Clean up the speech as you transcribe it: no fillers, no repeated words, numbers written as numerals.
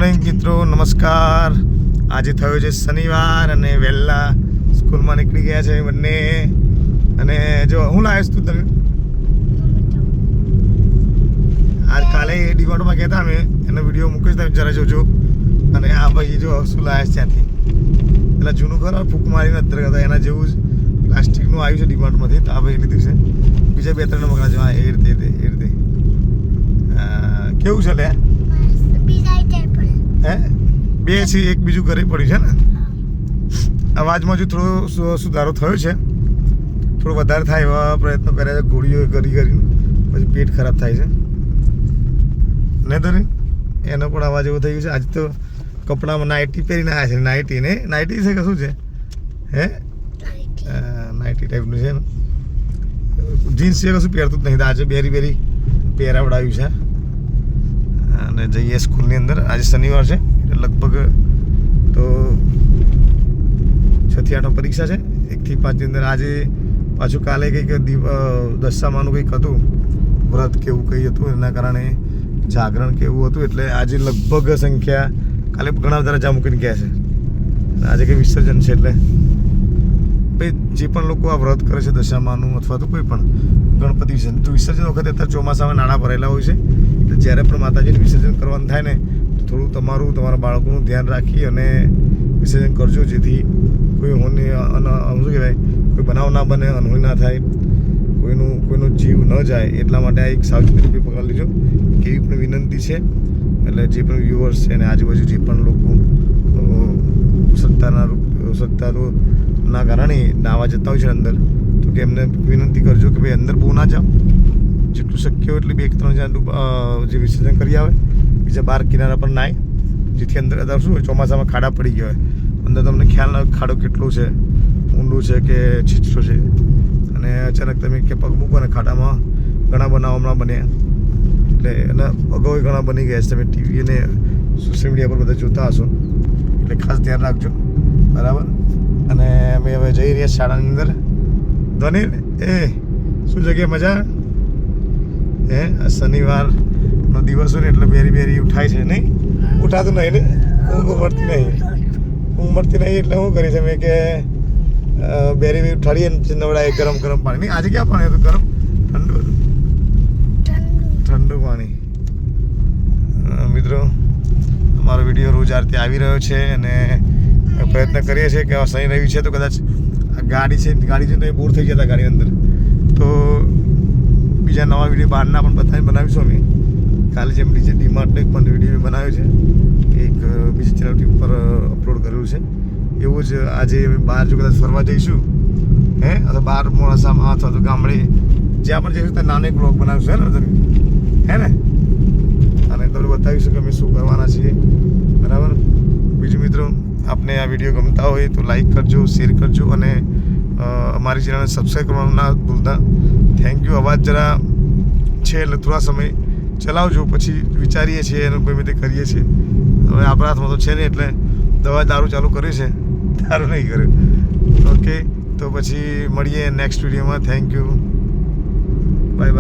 Morning મિત્રો, નમસ્કાર. આજે થયો છે શનિવાર અને વહેલા સ્કૂલમાં નીકળી ગયા છે બંને. અને જો હું લાવ્યો છું તમે આજ કાલે ડીમાર્ટમાં ગયા હતા અમે, એનો વિડીયો મૂકીશ તમે જરા જોજો. અને આ ભાઈ જો શું લાવ્યા ત્યાંથી પેલા જૂનું ખરા ફૂંક મારીને અત્યારે હતા એના જેવું જ પ્લાસ્ટિકનું આવ્યું છે ડીમાર્ટમાંથી. તો આ ભાઈ લીધું છે. બીજા 2-3 મગના છે. હા, એ રીતે કેવું છે લે? હે, 2 છે, એક બીજું ઘરે પડ્યું છે ને. અવાજમાં જો થોડો સુધારો થયો છે, થોડો વધારે થાય એવા પ્રયત્નો કર્યા છે ગોળીઓ કરીને, પછી પેટ ખરાબ થાય છે ને ધરી એનો પણ અવાજ એવો થઈ ગયો છે. આજે તો કપડામાં નાઇટી પહેરીને આવ્યા છે. નાઇટી છે કે શું છે? હે, નાઇટી ટાઈપનું છે ને. જીન્સ છે કશું પહેરતું જ નહીં. આજે બેરી પહેરાવડાવ્યું છે. અને જઈએ સ્કૂલની અંદર. આજે શનિવાર છે એટલે લગભગ તો 6 થી 8 પરીક્ષા છે. 1 થી 5 ની અંદર. આજે પાછું કાલે કંઈક દશામાનું કંઈક હતું, વ્રત કેવું કંઈ હતું, એના કારણે જાગરણ કેવું હતું. એટલે આજે લગભગ સંખ્યા કાલે ઘણા બધા રજા મૂકીને ગયા છે. આજે કંઈ વિસર્જન છે એટલે ભાઈ જે પણ લોકો આ વ્રત કરે છે દશામાનું અથવા તો કોઈ પણ ગણપતિ વિસર્જન, તો વિસર્જન વખતે અત્યારે ચોમાસામાં નાણાં ભરેલા હોય છે. એટલે જ્યારે પણ માતાજીનું વિસર્જન કરવાનું થાય ને તો થોડું તમારા બાળકોનું ધ્યાન રાખી અને વિસર્જન કરજો, જેથી કોઈ શું કહેવાય, કોઈ બનાવ ના બને, અનહોની ના થાય, કોઈનો જીવ ન જાય. એટલા માટે આ એક સાવચેતી રૂપે પકડી લીજો. એવી પણ વિનંતી છે. એટલે જે પણ વ્યુઅર્સ છે અને આજુબાજુ જે પણ લોકો શ્રદ્ધાના કારણે નાવા જતા હોય છે અંદર, તો કે એમને વિનંતી કરજો કે ભાઈ અંદર બહુ ના જાઓ. જેટલું શક્ય હોય એટલે 2-3 જણ જે વિસર્જન કરી આવે, બીજા બહાર કિનારા પર નાય, જેથી અંદર શું હોય, ચોમાસામાં ખાડા પડી ગયા હોય, અંદર તમને ખ્યાલ ના ખાડો કેટલો છે, ઊંડું છે કે છીછરો છે, અને અચાનક તમે કે પગ મૂકો ને ખાડામાં ઘણા બનાવ હમણાં બન્યા. એટલે એના અગાઉ ઘણા બની ગયા છે. તમે ટીવી અને સોશિયલ મીડિયા પર બધા જોતા હશો. એટલે ખાસ ધ્યાન રાખજો, બરાબર. અને અમે હવે જઈ રહ્યા શાળાની અંદર. ધ્વનિ શું જગ્યાએ મજા? હે, શનિવારનો દિવસ હોય ને એટલે બેરી ઉઠાય છે નહીં? ઉઠાતું નહીં ને, ઊંઘ મળતી નહીં એટલે શું કરી છે મેં કે બેરી ઉઠાડીએ નવડાય ગરમ પાણી. નહીં, આજે ક્યાં પાણી હતું? ગરમ ઠંડુ પાણી. મિત્રો, અમારો વિડીયો રોજ આરતી આવી રહ્યો છે અને પ્રયત્ન કરીએ છીએ કે શનિ રવિ છે તો કદાચ આ ગાડી છે ને બોર થઈ જતા ગાડી અંદર, તો બીજા નવા વિડીયો બહારના પણ બનાવીશું અમે. કાલે જેમ ડીમાર્ટનો એક પણ વિડીયો બનાવ્યો છે, એક બીજી ચેનલ ઉપર અપલોડ કરેલું છે. એવું જ આજે અમે બહાર જો કદાચ ફરવા જઈશું, હે, અથવા બહાર મોડાસામાં અથવા તો ગામડે જ્યાં પણ જઈશું ત્યાં નાનો એક બ્લોગ બનાવીશું, હે ને. અને તમને બતાવીશું કે અમે શું કરવાના છીએ, બરાબર. બીજું મિત્રો, આપને આ વિડીયો ગમતા હોય તો લાઈક કરજો, શેર કરજો અને અમારી ચેનલને સબસ્ક્રાઈબ કરવાનું ના ભૂલતા. Thank you. અવાજ જરા છે એટલે થોડા સમય ચલાવજો, પછી વિચારીએ છીએ એનું કોઈ રીતે કરીએ છીએ. હવે આપણા હાથમાં તો છે ને, એટલે દારૂ ચાલુ કર્યું છે, દારૂ નહીં કર્યું. ઓકે, તો પછી મળીએ નેક્સ્ટ વિડીયોમાં. Thank you, by.